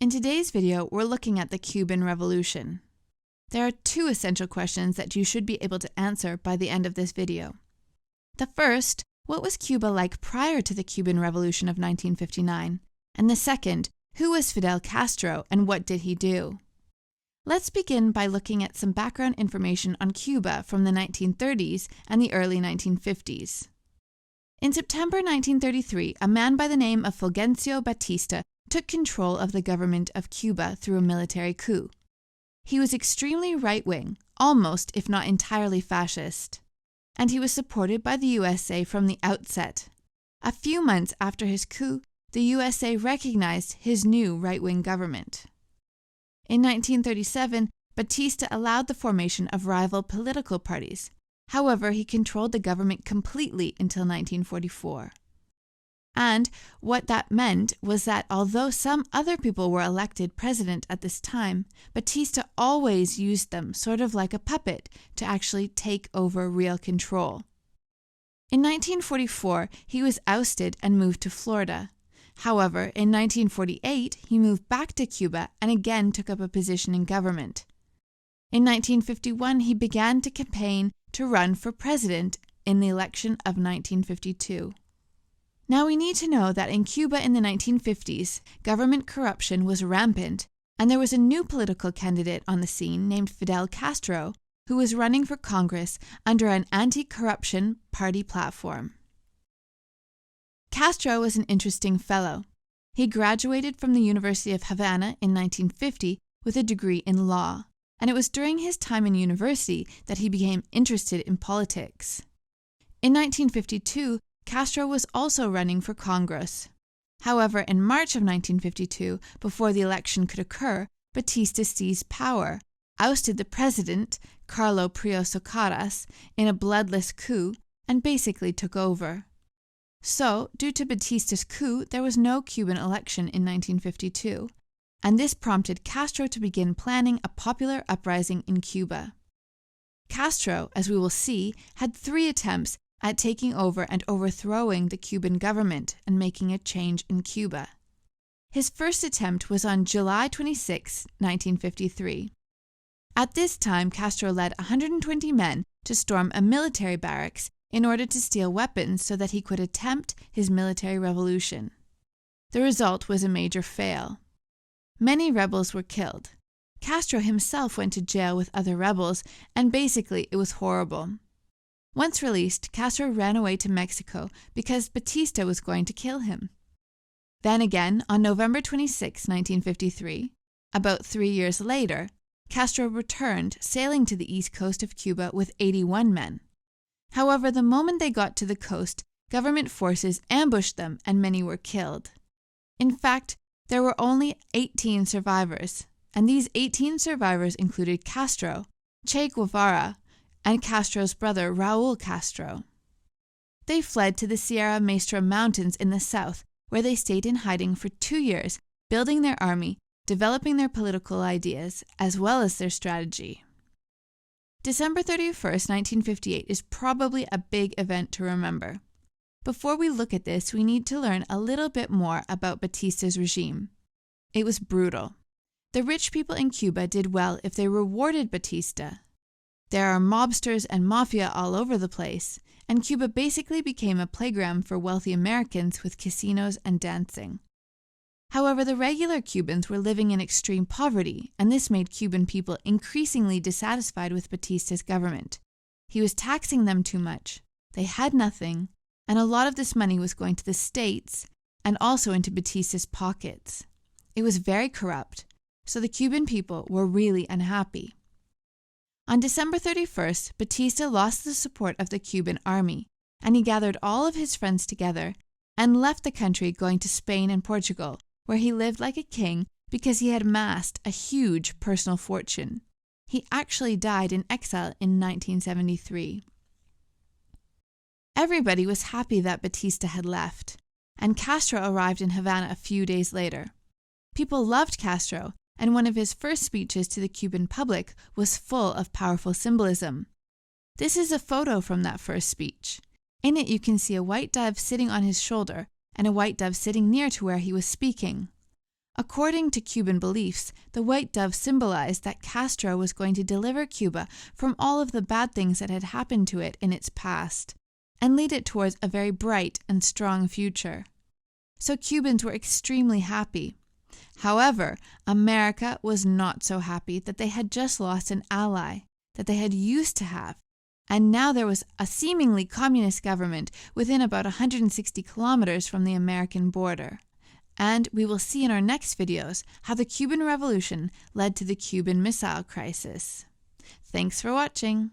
In today's video, we're looking at the Cuban Revolution. There are two essential questions that you should be able to answer by the end of this video. The first, what was Cuba like prior to the Cuban Revolution of 1959? And the second, who was Fidel Castro and what did he do? Let's begin by looking at some background information on Cuba from the 1930s and the early 1950s. In September 1933, a man by the name of Fulgencio Batista took control of the government of Cuba through a military coup. He was extremely right-wing, almost if not entirely fascist, and he was supported by the USA from the outset. A few months after his coup, the USA recognized his new right-wing government. In 1937, Batista allowed the formation of rival political parties. However, he controlled the government completely until 1944. And what that meant was that although some other people were elected president at this time, Batista always used them sort of like a puppet to actually take over real control. In 1944, he was ousted and moved to Florida. However, in 1948, he moved back to Cuba and again took up a position in government. In 1951, he began to campaign to run for president in the election of 1952. Now we need to know that in Cuba in the 1950s, government corruption was rampant, and there was a new political candidate on the scene named Fidel Castro, who was running for Congress under an anti-corruption party platform. Castro was an interesting fellow. He graduated from the University of Havana in 1950 with a degree in law, and it was during his time in university that he became interested in politics. In 1952, Castro was also running for Congress. However, in March of 1952, before the election could occur, Batista seized power, ousted the president, Carlos Prioso Caras, in a bloodless coup, and basically took over. So, due to Batista's coup, there was no Cuban election in 1952, and this prompted Castro to begin planning a popular uprising in Cuba. Castro, as we will see, had 3 attempts at taking over and overthrowing the Cuban government and making a change in Cuba. His first attempt was on July 26, 1953. At this time, Castro led 120 men to storm a military barracks in order to steal weapons so that he could attempt his military revolution. The result was a major fail. Many rebels were killed. Castro himself went to jail with other rebels, and basically it was horrible. Once released, Castro ran away to Mexico because Batista was going to kill him. Then again, on November 26, 1953, about 3 years later, Castro returned, sailing to the east coast of Cuba with 81 men. However, the moment they got to the coast, government forces ambushed them and many were killed. In fact, there were only 18 survivors, and these 18 survivors included Castro, Che Guevara, and Castro's brother Raul Castro. They fled to the Sierra Maestra Mountains in the south, where they stayed in hiding for 2 years, building their army, developing their political ideas, as well as their strategy. December 31st, 1958 is probably a big event to remember. Before we look at this, we need to learn a little bit more about Batista's regime. It was brutal. The rich people in Cuba did well if they rewarded Batista. There are mobsters and mafia all over the place, and Cuba basically became a playground for wealthy Americans with casinos and dancing. However, the regular Cubans were living in extreme poverty, and this made Cuban people increasingly dissatisfied with Batista's government. He was taxing them too much, they had nothing, and a lot of this money was going to the states and also into Batista's pockets. It was very corrupt, so the Cuban people were really unhappy. On December 31st, Batista lost the support of the Cuban army, and he gathered all of his friends together and left the country, going to Spain and Portugal, where he lived like a king because he had amassed a huge personal fortune. He actually died in exile in 1973. Everybody was happy that Batista had left, and Castro arrived in Havana a few days later. People loved Castro, and one of his first speeches to the Cuban public was full of powerful symbolism. This is a photo from that first speech. In it you can see a white dove sitting on his shoulder and a white dove sitting near to where he was speaking. According to Cuban beliefs, the white dove symbolized that Castro was going to deliver Cuba from all of the bad things that had happened to it in its past, and lead it towards a very bright and strong future. So Cubans were extremely happy. However, America was not so happy that they had just lost an ally that they had used to have, and now there was a seemingly communist government within about 160 kilometers from the American border. And we will see in our next videos how the Cuban Revolution led to the Cuban Missile Crisis. Thanks for watching!